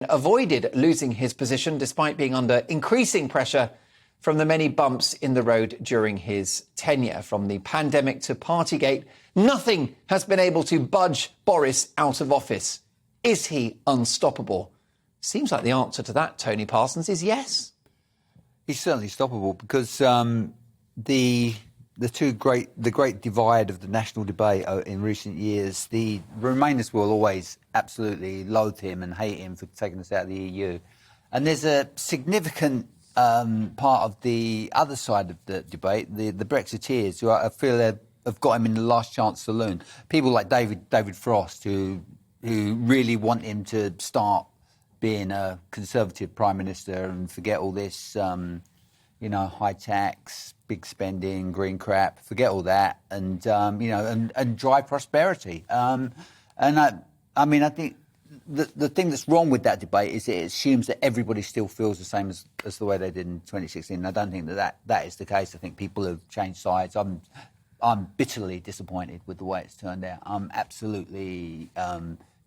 avoided losing his position despite being under increasing pressure from the many bumps in the road during his tenure. From the pandemic to Partygate, nothing has been able to budge Boris out of office. Is he unstoppable? Seems like the answer to that, Tony Parsons, is yes. He's certainly stoppable because the great divide of the national debate in recent years, the Remainers will always absolutely loathe him and hate him for taking us out of the EU. And there's a significant part of the other side of the debate, the Brexiteers, who I feel have got him in the last chance saloon. People like David Frost, who really want him to start being a Conservative Prime Minister and forget all this, high tax, big spending, green crap, forget all that, and and drive prosperity. I think the thing that's wrong with that debate is it assumes that everybody still feels the same as the way they did in 2016. I don't think that is the case. I think people have changed sides. I'm bitterly disappointed with the way it's turned out. I'm absolutely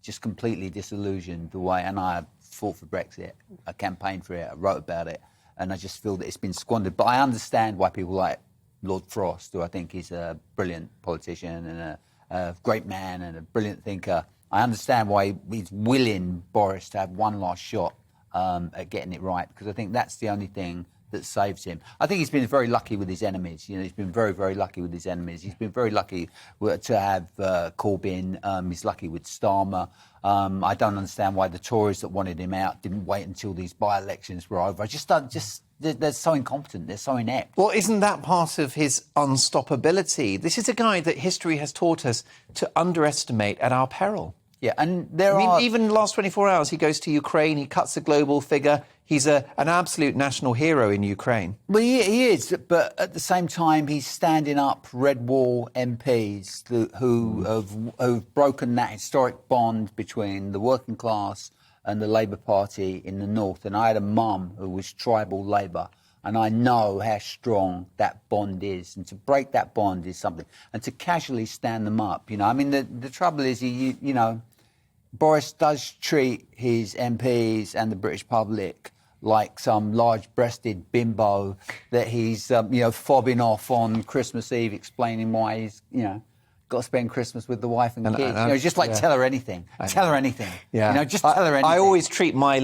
just completely disillusioned the way, and I fought for Brexit, I campaigned for it, I wrote about it, and I just feel that it's been squandered. But I understand why people like Lord Frost, who I think is a brilliant politician and a great man and a brilliant thinker, I understand why he's willing Boris to have one last shot at getting it right, because I think that's the only thing that saves him. I think he's been very lucky with his enemies. He's been very, very lucky with his enemies. He's been very lucky to have Corbyn. He's lucky with Starmer. I don't understand why the Tories that wanted him out didn't wait until these by-elections were over. They're so incompetent. They're so inept. Well, isn't that part of his unstoppability? This is a guy that history has taught us to underestimate at our peril. Yeah, and even the last 24 hours, he goes to Ukraine, he cuts a global figure. He's an absolute national hero in Ukraine. Well, he is, but at the same time, he's standing up Red Wall MPs who have broken that historic bond between the working class and the Labour Party in the north. And I had a mum who was tribal Labour, and I know how strong that bond is. And to break that bond is something. And to casually stand them up, the trouble is, Boris does treat his MPs and the British public like some large-breasted bimbo that he's, fobbing off on Christmas Eve, explaining why he's, got to spend Christmas with the wife and kids. Tell her anything. Tell her anything. Yeah. Just tell her anything. I always treat my